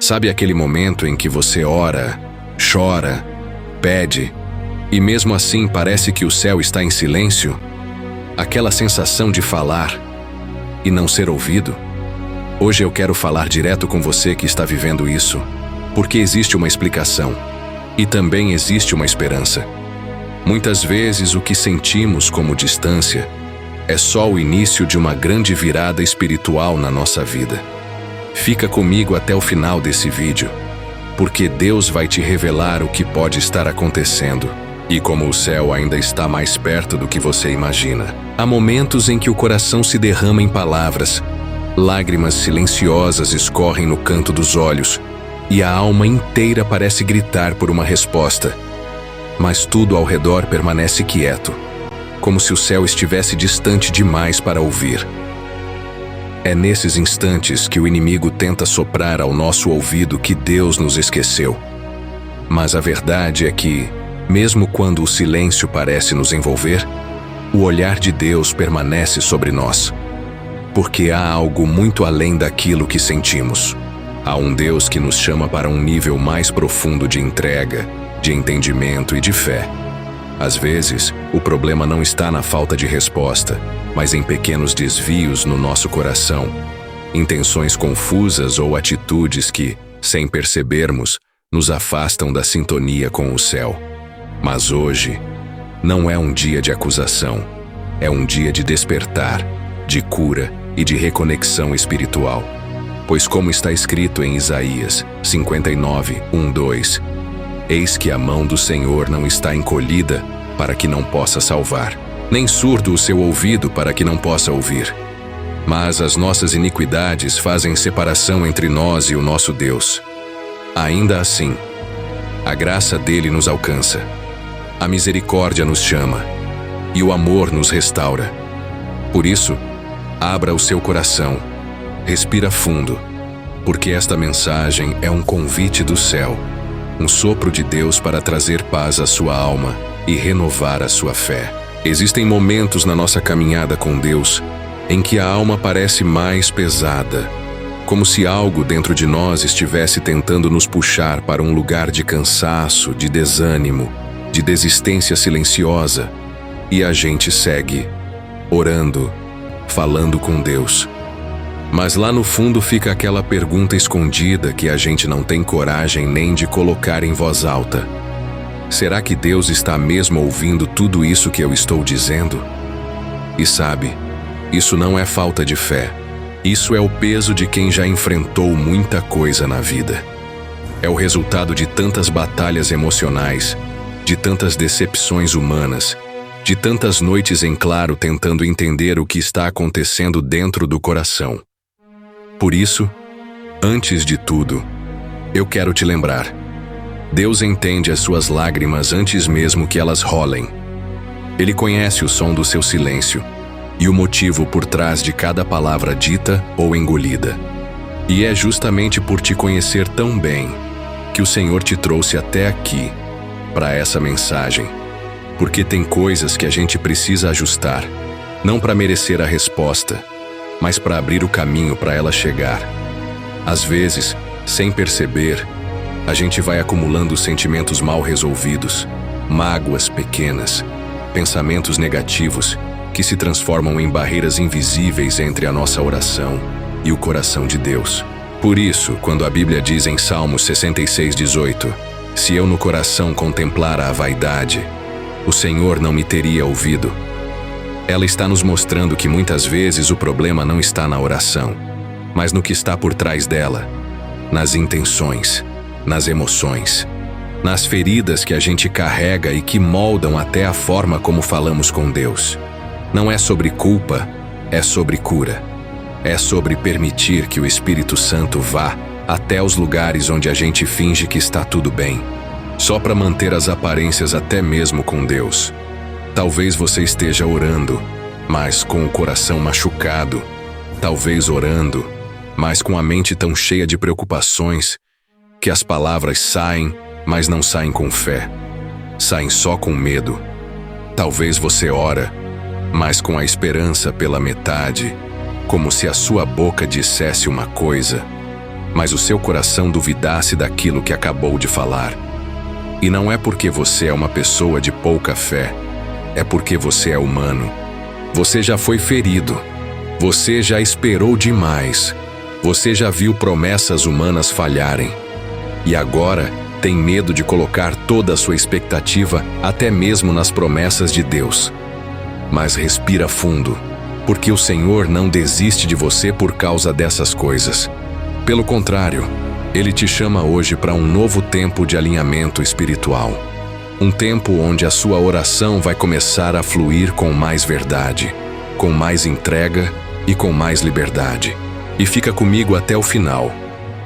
Sabe aquele momento em que você ora, chora, pede, e mesmo assim parece que o céu está em silêncio? Aquela sensação de falar e não ser ouvido? Hoje eu quero falar direto com você que está vivendo isso, porque existe uma explicação e também existe uma esperança. Muitas vezes o que sentimos como distância é só o início de uma grande virada espiritual na nossa vida. Fica comigo até o final desse vídeo, porque Deus vai te revelar o que pode estar acontecendo e como o céu ainda está mais perto do que você imagina. Há momentos em que o coração se derrama em palavras, lágrimas silenciosas escorrem no canto dos olhos e a alma inteira parece gritar por uma resposta. Mas tudo ao redor permanece quieto, como se o céu estivesse distante demais para ouvir. É nesses instantes que o inimigo tenta soprar ao nosso ouvido que Deus nos esqueceu. Mas a verdade é que, mesmo quando o silêncio parece nos envolver, o olhar de Deus permanece sobre nós. Porque há algo muito além daquilo que sentimos. Há um Deus que nos chama para um nível mais profundo de entrega, de entendimento e de fé. Às vezes, o problema não está na falta de resposta, mas em pequenos desvios no nosso coração, intenções confusas ou atitudes que, sem percebermos, nos afastam da sintonia com o céu. Mas hoje, não é um dia de acusação, é um dia de despertar, de cura e de reconexão espiritual. Pois como está escrito em Isaías 59, 1-2, eis que a mão do Senhor não está encolhida para que não possa salvar, nem surdo o seu ouvido para que não possa ouvir. Mas as nossas iniquidades fazem separação entre nós e o nosso Deus. Ainda assim, a graça dele nos alcança, a misericórdia nos chama e o amor nos restaura. Por isso, abra o seu coração, respira fundo, porque esta mensagem é um convite do céu, um sopro de Deus para trazer paz à sua alma e renovar a sua fé. Existem momentos na nossa caminhada com Deus em que a alma parece mais pesada, como se algo dentro de nós estivesse tentando nos puxar para um lugar de cansaço, de desânimo, de desistência silenciosa, e a gente segue, orando, falando com Deus. Mas lá no fundo fica aquela pergunta escondida que a gente não tem coragem nem de colocar em voz alta. Será que Deus está mesmo ouvindo tudo isso que eu estou dizendo? E sabe, isso não é falta de fé. Isso é o peso de quem já enfrentou muita coisa na vida. É o resultado de tantas batalhas emocionais, de tantas decepções humanas, de tantas noites em claro tentando entender o que está acontecendo dentro do coração. Por isso, antes de tudo, eu quero te lembrar: Deus entende as suas lágrimas antes mesmo que elas rolem. Ele conhece o som do seu silêncio e o motivo por trás de cada palavra dita ou engolida. E é justamente por te conhecer tão bem que o Senhor te trouxe até aqui, para essa mensagem. Porque tem coisas que a gente precisa ajustar, não para merecer a resposta, mas para abrir o caminho para ela chegar. Às vezes, sem perceber, a gente vai acumulando sentimentos mal resolvidos, mágoas pequenas, pensamentos negativos que se transformam em barreiras invisíveis entre a nossa oração e o coração de Deus. Por isso, quando a Bíblia diz em Salmos 66:18, se eu no coração contemplara a vaidade, o Senhor não me teria ouvido. Ela está nos mostrando que muitas vezes o problema não está na oração, mas no que está por trás dela, nas intenções, nas emoções, nas feridas que a gente carrega e que moldam até a forma como falamos com Deus. Não é sobre culpa, é sobre cura. É sobre permitir que o Espírito Santo vá até os lugares onde a gente finge que está tudo bem, só para manter as aparências até mesmo com Deus. Talvez você esteja orando, mas com o coração machucado. Talvez orando, mas com a mente tão cheia de preocupações que as palavras saem, mas não saem com fé. Saem só com medo. Talvez você ora, mas com a esperança pela metade, como se a sua boca dissesse uma coisa, mas o seu coração duvidasse daquilo que acabou de falar. E não é porque você é uma pessoa de pouca fé, é porque você é humano. Você já foi ferido, você já esperou demais, você já viu promessas humanas falharem, e agora tem medo de colocar toda a sua expectativa até mesmo nas promessas de Deus. Mas respira fundo, porque o Senhor não desiste de você por causa dessas coisas. Pelo contrário, Ele te chama hoje para um novo tempo de alinhamento espiritual. Um tempo onde a sua oração vai começar a fluir com mais verdade, com mais entrega e com mais liberdade. E fica comigo até o final,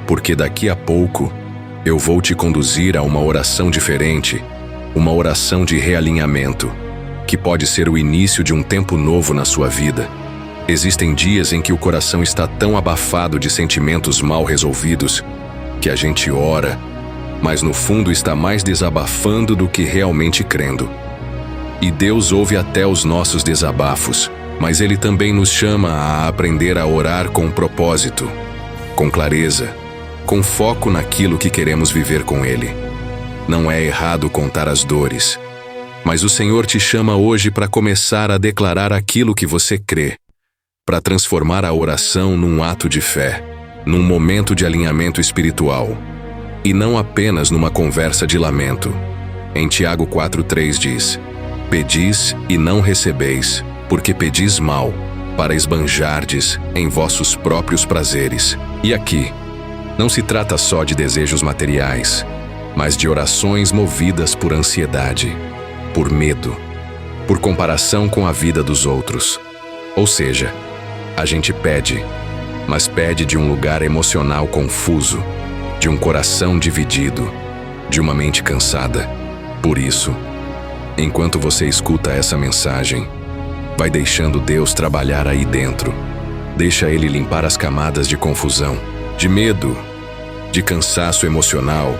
porque daqui a pouco eu vou te conduzir a uma oração diferente, uma oração de realinhamento, que pode ser o início de um tempo novo na sua vida. Existem dias em que o coração está tão abafado de sentimentos mal resolvidos que a gente ora, mas no fundo está mais desabafando do que realmente crendo. E Deus ouve até os nossos desabafos, mas Ele também nos chama a aprender a orar com propósito, com clareza, com foco naquilo que queremos viver com Ele. Não é errado contar as dores, mas o Senhor te chama hoje para começar a declarar aquilo que você crê, para transformar a oração num ato de fé, num momento de alinhamento espiritual, e não apenas numa conversa de lamento. Em Tiago 4,3 diz: Pedis e não recebeis, porque pedis mal, para esbanjardes em vossos próprios prazeres. E aqui, não se trata só de desejos materiais, mas de orações movidas por ansiedade, por medo, por comparação com a vida dos outros. Ou seja, a gente pede, mas pede de um lugar emocional confuso, de um coração dividido, de uma mente cansada. Por isso, enquanto você escuta essa mensagem, vai deixando Deus trabalhar aí dentro. Deixa Ele limpar as camadas de confusão, de medo, de cansaço emocional,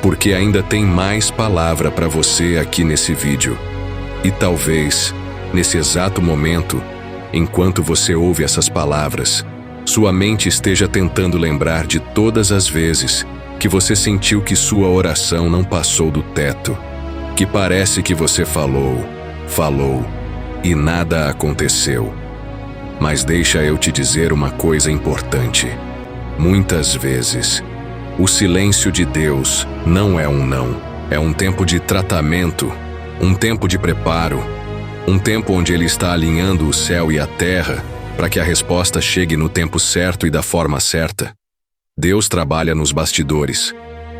porque ainda tem mais palavra para você aqui nesse vídeo. E talvez, nesse exato momento, enquanto você ouve essas palavras, sua mente esteja tentando lembrar de todas as vezes que você sentiu que sua oração não passou do teto, que parece que você falou e nada aconteceu. Mas deixa eu te dizer uma coisa importante. Muitas vezes, o silêncio de Deus não é um não, é um tempo de tratamento, um tempo de preparo, um tempo onde Ele está alinhando o céu e a terra para que a resposta chegue no tempo certo e da forma certa. Deus trabalha nos bastidores,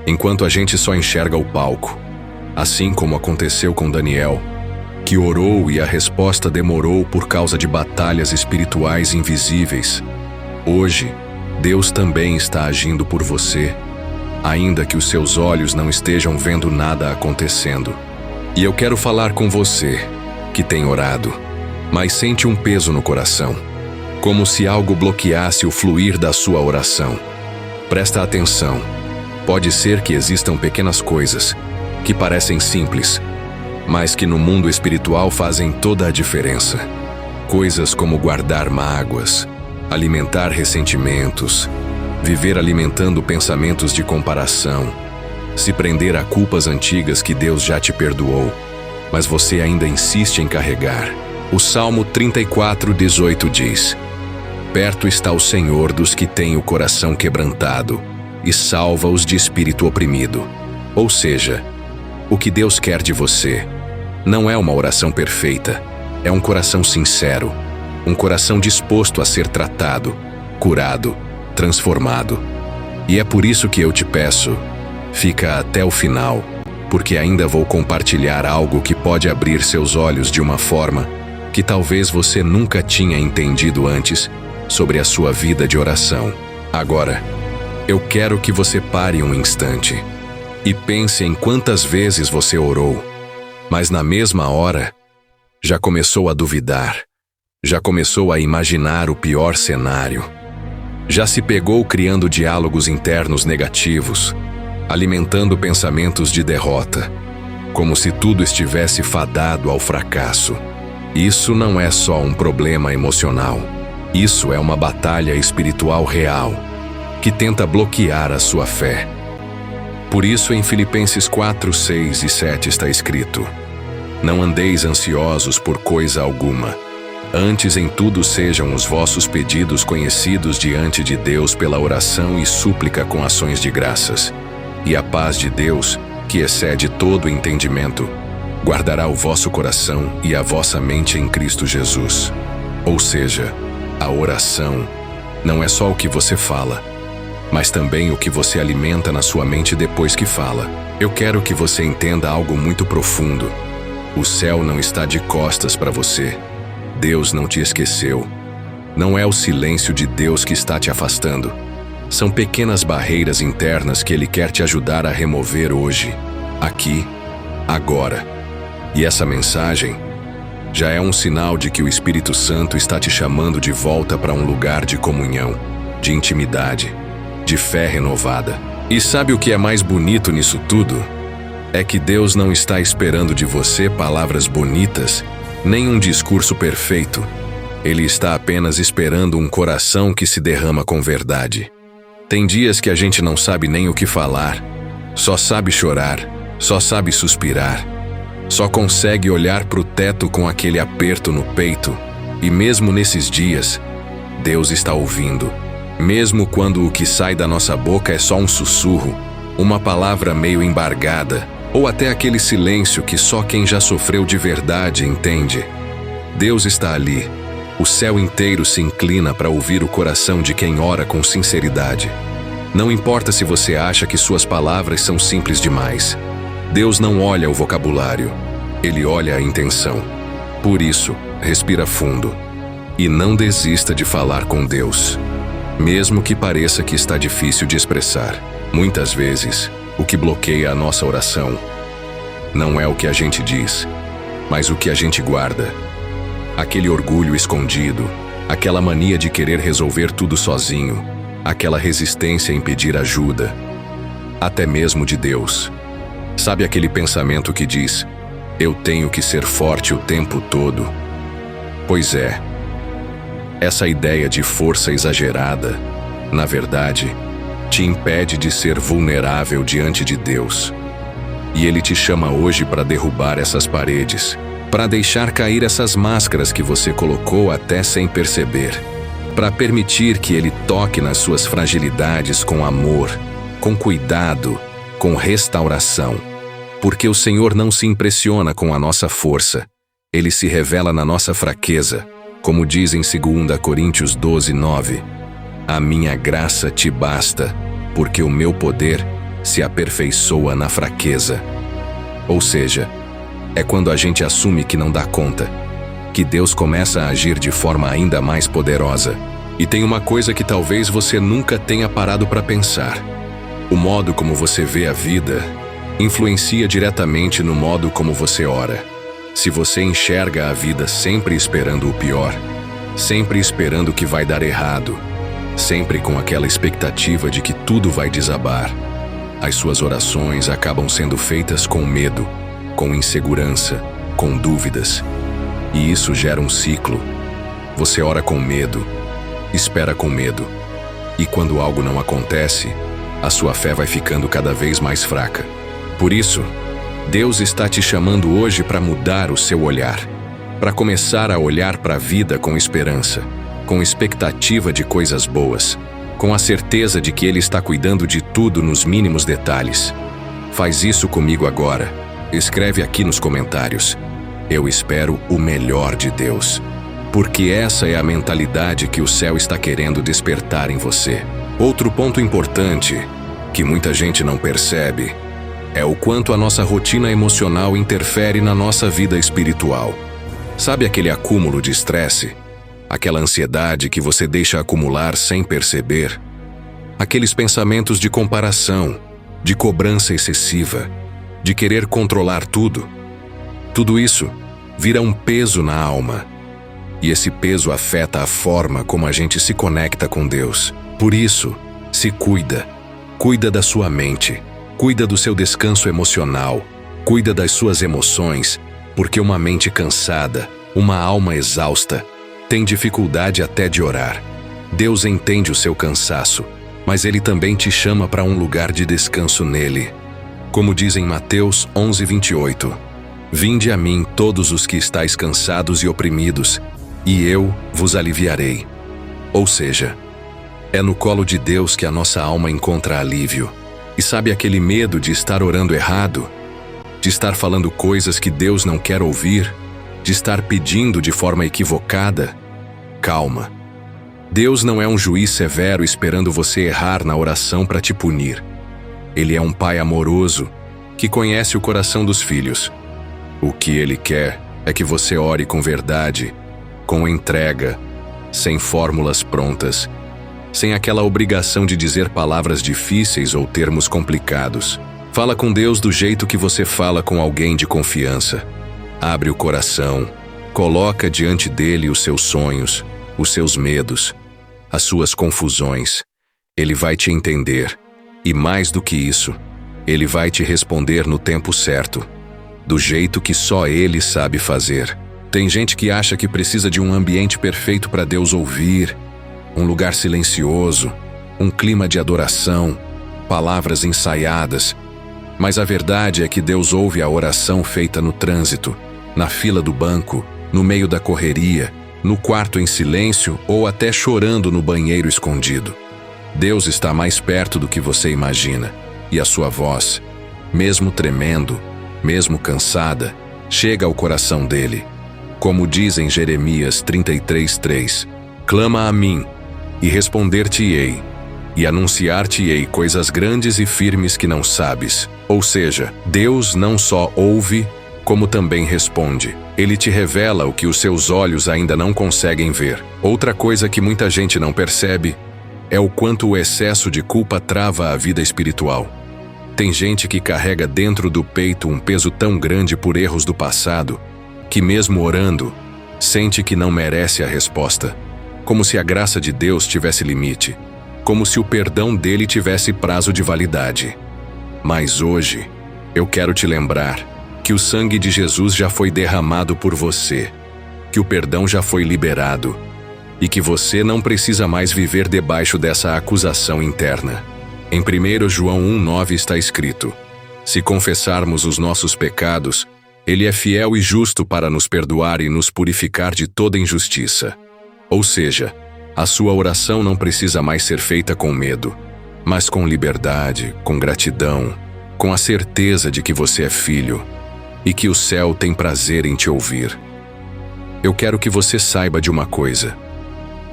enquanto a gente só enxerga o palco. Assim como aconteceu com Daniel, que orou e a resposta demorou por causa de batalhas espirituais invisíveis. Hoje, Deus também está agindo por você, ainda que os seus olhos não estejam vendo nada acontecendo. E eu quero falar com você, que tem orado, mas sente um peso no coração, como se algo bloqueasse o fluir da sua oração. Presta atenção. Pode ser que existam pequenas coisas que parecem simples, mas que no mundo espiritual fazem toda a diferença. Coisas como guardar mágoas, alimentar ressentimentos, viver alimentando pensamentos de comparação, se prender a culpas antigas que Deus já te perdoou, mas você ainda insiste em carregar. O Salmo 34:18 diz: Perto está o Senhor dos que têm o coração quebrantado e salva-os de espírito oprimido. Ou seja, o que Deus quer de você não é uma oração perfeita, é um coração sincero, um coração disposto a ser tratado, curado, transformado. E é por isso que eu te peço, fica até o final, porque ainda vou compartilhar algo que pode abrir seus olhos de uma forma que talvez você nunca tinha entendido antes sobre a sua vida de oração. Agora, eu quero que você pare um instante e pense em quantas vezes você orou, mas na mesma hora, já começou a duvidar, já começou a imaginar o pior cenário, já se pegou criando diálogos internos negativos, alimentando pensamentos de derrota, como se tudo estivesse fadado ao fracasso. Isso não é só um problema emocional, isso é uma batalha espiritual real. que tenta bloquear a sua fé. Por isso, em Filipenses 4, 6 e 7 está escrito: Não andeis ansiosos por coisa alguma. Antes em tudo sejam os vossos pedidos conhecidos diante de Deus pela oração e súplica com ações de graças. E a paz de Deus, que excede todo entendimento, guardará o vosso coração e a vossa mente em Cristo Jesus. Ou seja, a oração não é só o que você fala, mas também o que você alimenta na sua mente depois que fala. Eu quero que você entenda algo muito profundo. O céu não está de costas para você. Deus não te esqueceu. Não é o silêncio de Deus que está te afastando. São pequenas barreiras internas que Ele quer te ajudar a remover hoje, aqui, agora. E essa mensagem já é um sinal de que o Espírito Santo está te chamando de volta para um lugar de comunhão, de intimidade, de fé renovada. E sabe o que é mais bonito nisso tudo? É que Deus não está esperando de você palavras bonitas, nem um discurso perfeito. Ele está apenas esperando um coração que se derrama com verdade. Tem dias que a gente não sabe nem o que falar, só sabe chorar, só sabe suspirar, só consegue olhar para o teto com aquele aperto no peito. E mesmo nesses dias, Deus está ouvindo. Mesmo quando o que sai da nossa boca é só um sussurro, uma palavra meio embargada, ou até aquele silêncio que só quem já sofreu de verdade entende. Deus está ali. O céu inteiro se inclina para ouvir o coração de quem ora com sinceridade. Não importa se você acha que suas palavras são simples demais. Deus não olha o vocabulário, Ele olha a intenção. Por isso, respira fundo e não desista de falar com Deus, mesmo que pareça que está difícil de expressar. Muitas vezes, o que bloqueia a nossa oração não é o que a gente diz, mas o que a gente guarda. Aquele orgulho escondido, aquela mania de querer resolver tudo sozinho, aquela resistência em pedir ajuda, até mesmo de Deus. Sabe aquele pensamento que diz: eu tenho que ser forte o tempo todo? Pois é, essa ideia de força exagerada, na verdade, te impede de ser vulnerável diante de Deus. E Ele te chama hoje para derrubar essas paredes, para deixar cair essas máscaras que você colocou até sem perceber, para permitir que Ele toque nas suas fragilidades com amor, com cuidado, com restauração. Porque o Senhor não se impressiona com a nossa força, Ele se revela na nossa fraqueza, como diz em 2 Coríntios 12, 9. A minha graça te basta, porque o meu poder se aperfeiçoa na fraqueza. Ou seja, é quando a gente assume que não dá conta, que Deus começa a agir de forma ainda mais poderosa. E tem uma coisa que talvez você nunca tenha parado para pensar. O modo como você vê a vida influencia diretamente no modo como você ora. Se você enxerga a vida sempre esperando o pior, sempre esperando que vai dar errado, sempre com aquela expectativa de que tudo vai desabar, as suas orações acabam sendo feitas com medo, com insegurança, com dúvidas. E isso gera um ciclo. Você ora com medo, espera com medo, e quando algo não acontece, a sua fé vai ficando cada vez mais fraca. Por isso, Deus está te chamando hoje para mudar o seu olhar, para começar a olhar para a vida com esperança, com expectativa de coisas boas, com a certeza de que Ele está cuidando de tudo nos mínimos detalhes. Faz isso comigo agora. Escreve aqui nos comentários: eu espero o melhor de Deus. Porque essa é a mentalidade que o céu está querendo despertar em você. Outro ponto importante, que muita gente não percebe, é o quanto a nossa rotina emocional interfere na nossa vida espiritual. Sabe aquele acúmulo de estresse? Aquela ansiedade que você deixa acumular sem perceber? Aqueles pensamentos de comparação, de cobrança excessiva, de querer controlar tudo? Tudo isso vira um peso na alma. E esse peso afeta a forma como a gente se conecta com Deus. Por isso, se cuida. Cuida da sua mente. Cuida do seu descanso emocional. Cuida das suas emoções, porque uma mente cansada, uma alma exausta, tem dificuldade até de orar. Deus entende o seu cansaço, mas Ele também te chama para um lugar de descanso nele. Como diz em Mateus 11:28, Vinde a mim todos os que estáis cansados e oprimidos, e eu vos aliviarei. Ou seja, é no colo de Deus que a nossa alma encontra alívio. E sabe aquele medo de estar orando errado? De estar falando coisas que Deus não quer ouvir? De estar pedindo de forma equivocada? Calma. Deus não é um juiz severo esperando você errar na oração para te punir. Ele é um pai amoroso que conhece o coração dos filhos. O que Ele quer é que você ore com verdade, com entrega, sem fórmulas prontas, sem aquela obrigação de dizer palavras difíceis ou termos complicados. Fala com Deus do jeito que você fala com alguém de confiança. Abre o coração, coloca diante dele os seus sonhos, os seus medos, as suas confusões. Ele vai te entender. E mais do que isso, Ele vai te responder no tempo certo, do jeito que só Ele sabe fazer. Tem gente que acha que precisa de um ambiente perfeito para Deus ouvir, um lugar silencioso, um clima de adoração, palavras ensaiadas. Mas a verdade é que Deus ouve a oração feita no trânsito, na fila do banco, no meio da correria, no quarto em silêncio ou até chorando no banheiro escondido. Deus está mais perto do que você imagina, e a sua voz, mesmo tremendo, mesmo cansada, chega ao coração dele. Como diz em Jeremias 33:3, Clama a mim, e responder-te-ei, e anunciar-te-ei coisas grandes e firmes que não sabes. Ou seja, Deus não só ouve, como também responde. Ele te revela o que os seus olhos ainda não conseguem ver. Outra coisa que muita gente não percebe é o quanto o excesso de culpa trava a vida espiritual. Tem gente que carrega dentro do peito um peso tão grande por erros do passado, que mesmo orando, sente que não merece a resposta. Como se a graça de Deus tivesse limite. Como se o perdão dele tivesse prazo de validade. Mas hoje, eu quero te lembrar que o sangue de Jesus já foi derramado por você, que o perdão já foi liberado, e que você não precisa mais viver debaixo dessa acusação interna. Em 1 João 1:9 está escrito: Se confessarmos os nossos pecados, Ele é fiel e justo para nos perdoar e nos purificar de toda injustiça. Ou seja, a sua oração não precisa mais ser feita com medo, mas com liberdade, com gratidão, com a certeza de que você é filho e que o céu tem prazer em te ouvir. Eu quero que você saiba de uma coisa.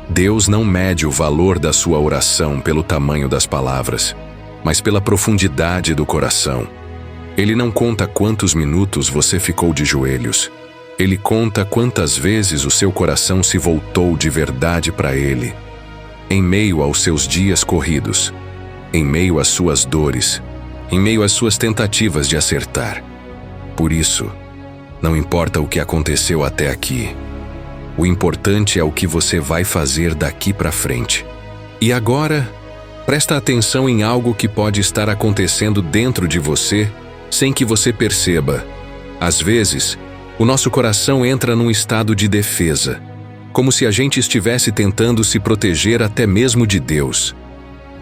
Deus não mede o valor da sua oração pelo tamanho das palavras, mas pela profundidade do coração. Ele não conta quantos minutos você ficou de joelhos. Ele conta quantas vezes o seu coração se voltou de verdade para Ele. Em meio aos seus dias corridos, em meio às suas dores, em meio às suas tentativas de acertar. Por isso, não importa o que aconteceu até aqui. O importante é o que você vai fazer daqui para frente. E agora, presta atenção em algo que pode estar acontecendo dentro de você sem que você perceba. Às vezes, o nosso coração entra num estado de defesa, como se a gente estivesse tentando se proteger até mesmo de Deus.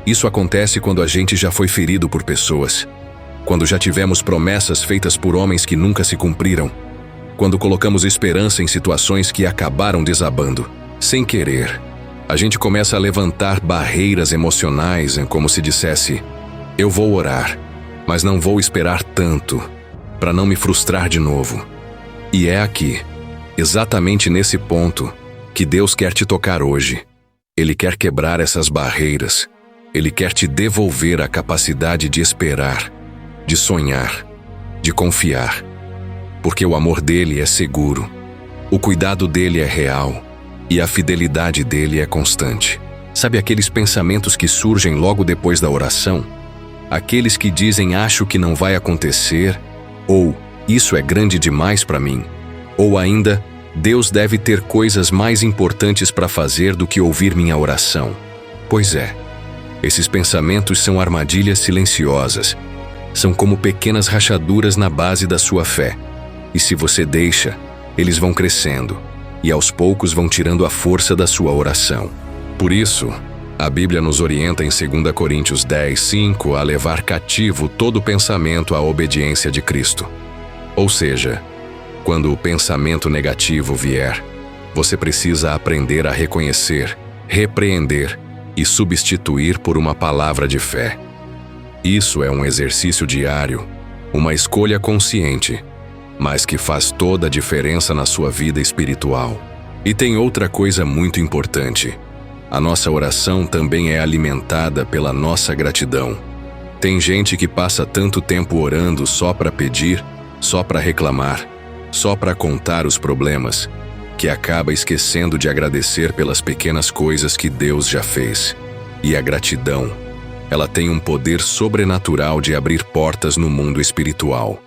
Isso acontece quando a gente já foi ferido por pessoas, quando já tivemos promessas feitas por homens que nunca se cumpriram, quando colocamos esperança em situações que acabaram desabando. Sem querer, a gente começa a levantar barreiras emocionais, como se dissesse: eu vou orar, mas não vou esperar tanto, para não me frustrar de novo. E é aqui, exatamente nesse ponto, que Deus quer te tocar hoje. Ele quer quebrar essas barreiras. Ele quer te devolver a capacidade de esperar, de sonhar, de confiar. Porque o amor dele é seguro, o cuidado dele é real e a fidelidade dele é constante. Sabe aqueles pensamentos que surgem logo depois da oração? Aqueles que dizem acho que não vai acontecer, ou isso é grande demais para mim, ou ainda Deus deve ter coisas mais importantes para fazer do que ouvir minha oração. Pois é, esses pensamentos são armadilhas silenciosas, são como pequenas rachaduras na base da sua fé. E se você deixa, eles vão crescendo e aos poucos vão tirando a força da sua oração. Por isso, A Bíblia nos orienta em 2 Coríntios 10:5 a levar cativo todo pensamento à obediência de Cristo. Ou seja, quando o pensamento negativo vier, você precisa aprender a reconhecer, repreender e substituir por uma palavra de fé. Isso é um exercício diário, uma escolha consciente, mas que faz toda a diferença na sua vida espiritual. E tem outra coisa muito importante. A nossa oração também é alimentada pela nossa gratidão. Tem gente que passa tanto tempo orando só para pedir, só para reclamar, só para contar os problemas, que acaba esquecendo de agradecer pelas pequenas coisas que Deus já fez. E a gratidão, ela tem um poder sobrenatural de abrir portas no mundo espiritual.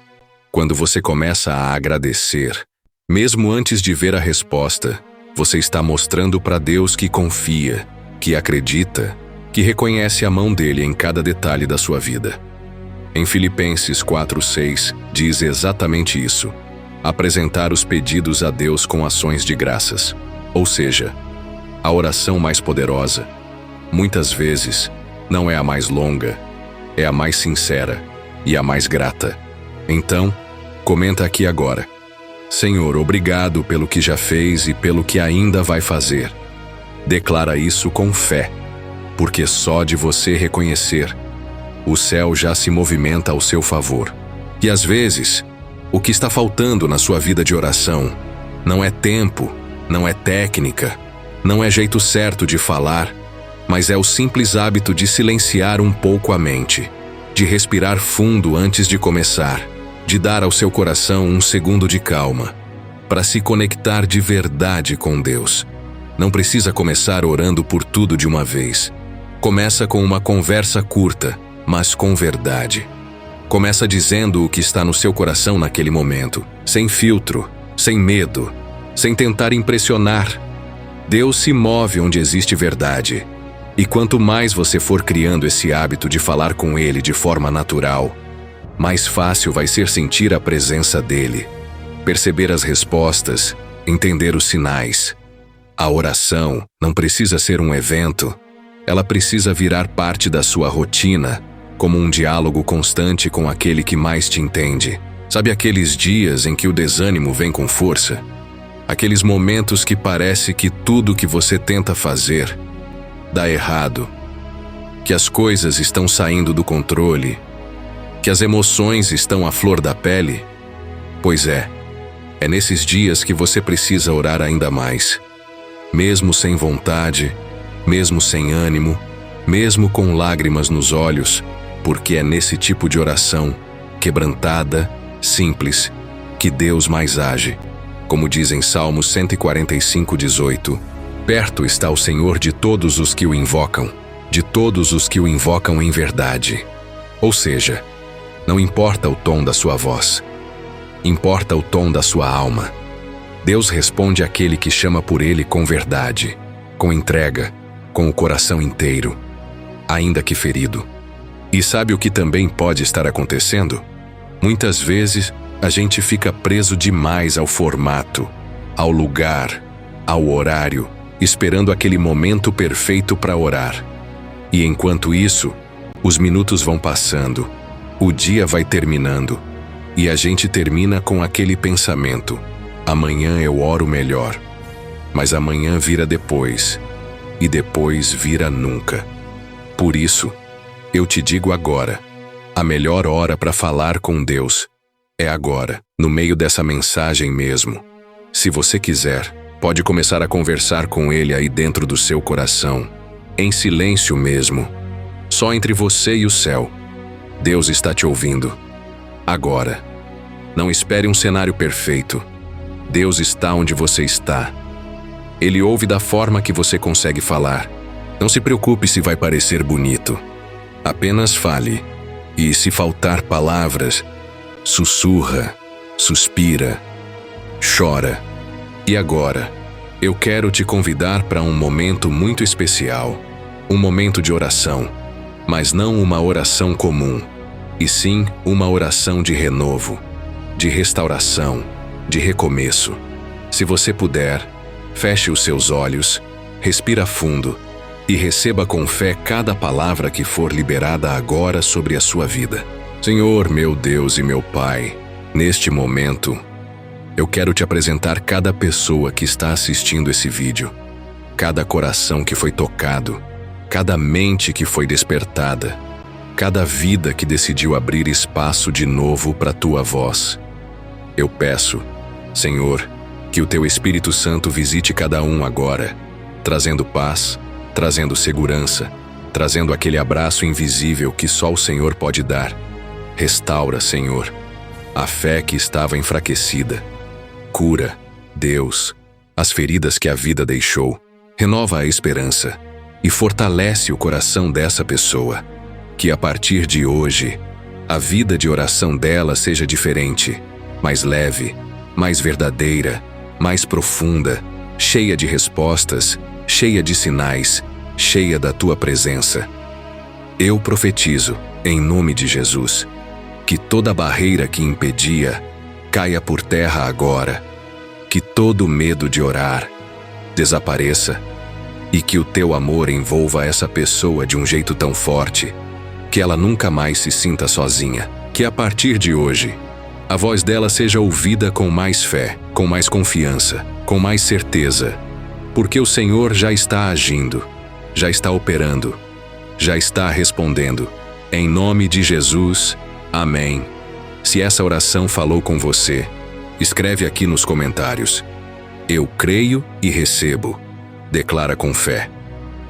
Quando você começa a agradecer, mesmo antes de ver a resposta, você está mostrando para Deus que confia, que acredita, que reconhece a mão dele em cada detalhe da sua vida. Em Filipenses 4:6 diz exatamente isso: apresentar os pedidos a Deus com ações de graças. Ou seja, a oração mais poderosa, muitas vezes, não é a mais longa, é a mais sincera e a mais grata. Então, comenta aqui agora: Senhor, obrigado pelo que já fez e pelo que ainda vai fazer. Declara isso com fé, porque só de você reconhecer, o céu já se movimenta ao seu favor. E às vezes, o que está faltando na sua vida de oração não é tempo, não é técnica, não é jeito certo de falar, mas é o simples hábito de silenciar um pouco a mente, de respirar fundo antes de começar, de dar ao seu coração um segundo de calma, para se conectar de verdade com Deus. Não precisa começar orando por tudo de uma vez. Começa com uma conversa curta, mas com verdade. Começa dizendo o que está no seu coração naquele momento, sem filtro, sem medo, sem tentar impressionar. Deus se move onde existe verdade. E quanto mais você for criando esse hábito de falar com Ele de forma natural, mais fácil vai ser sentir a presença dele, perceber as respostas, entender os sinais. A oração não precisa ser um evento, ela precisa virar parte da sua rotina, como um diálogo constante com aquele que mais te entende. Sabe aqueles dias em que o desânimo vem com força? Aqueles momentos que parece que tudo que você tenta fazer dá errado, que as coisas estão saindo do controle, que as emoções estão à flor da pele? Pois é nesses dias que você precisa orar ainda mais. Mesmo sem vontade, mesmo sem ânimo, mesmo com lágrimas nos olhos, porque é nesse tipo de oração, quebrantada, simples, que Deus mais age. Como diz em Salmos 145:18, perto está o Senhor de todos os que o invocam, de todos os que o invocam em verdade. Ou seja, não importa o tom da sua voz, importa o tom da sua alma. Deus responde àquele que chama por Ele com verdade, com entrega, com o coração inteiro, ainda que ferido. E sabe o que também pode estar acontecendo? Muitas vezes, a gente fica preso demais ao formato, ao lugar, ao horário, esperando aquele momento perfeito para orar. E enquanto isso, os minutos vão passando, o dia vai terminando, e a gente termina com aquele pensamento: amanhã eu oro melhor. Mas amanhã vira depois, e depois vira nunca. Por isso, eu te digo agora, a melhor hora para falar com Deus é agora, no meio dessa mensagem mesmo. Se você quiser, pode começar a conversar com Ele aí dentro do seu coração, em silêncio mesmo, só entre você e o céu. Deus está te ouvindo. Agora. Não espere um cenário perfeito. Deus está onde você está. Ele ouve da forma que você consegue falar. Não se preocupe se vai parecer bonito. Apenas fale. E se faltar palavras, sussurra, suspira, chora. E agora, eu quero te convidar para um momento muito especial. Um momento de oração. Mas não uma oração comum, e sim uma oração de renovo, de restauração, de recomeço. Se você puder, feche os seus olhos, respira fundo e receba com fé cada palavra que for liberada agora sobre a sua vida. Senhor, meu Deus e meu Pai, neste momento, eu quero te apresentar cada pessoa que está assistindo esse vídeo, cada coração que foi tocado, cada mente que foi despertada, cada vida que decidiu abrir espaço de novo para a tua voz. Eu peço, Senhor, que o teu Espírito Santo visite cada um agora, trazendo paz, trazendo segurança, trazendo aquele abraço invisível que só o Senhor pode dar. Restaura, Senhor, a fé que estava enfraquecida. Cura, Deus, as feridas que a vida deixou. Renova a esperança e fortalece o coração dessa pessoa. Que a partir de hoje, a vida de oração dela seja diferente, mais leve, mais verdadeira, mais profunda, cheia de respostas, cheia de sinais, cheia da tua presença. Eu profetizo, em nome de Jesus, que toda barreira que impedia caia por terra agora, que todo medo de orar desapareça e que o teu amor envolva essa pessoa de um jeito tão forte que ela nunca mais se sinta sozinha. Que a partir de hoje, a voz dela seja ouvida com mais fé, com mais confiança, com mais certeza, porque o Senhor já está agindo, já está operando, já está respondendo. Em nome de Jesus, amém. Se essa oração falou com você, escreve aqui nos comentários: eu creio e recebo. Declara com fé,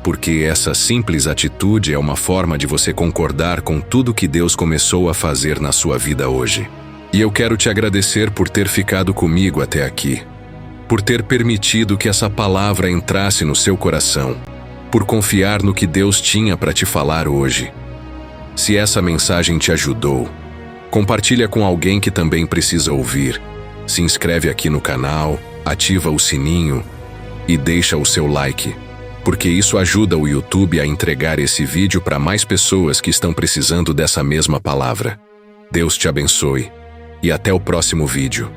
porque essa simples atitude é uma forma de você concordar com tudo que Deus começou a fazer na sua vida hoje. E eu quero te agradecer por ter ficado comigo até aqui, por ter permitido que essa palavra entrasse no seu coração, por confiar no que Deus tinha para te falar hoje. Se essa mensagem te ajudou, compartilha com alguém que também precisa ouvir. Se inscreve aqui no canal, ativa o sininho e deixa o seu like, porque isso ajuda o YouTube a entregar esse vídeo para mais pessoas que estão precisando dessa mesma palavra. Deus te abençoe e até o próximo vídeo.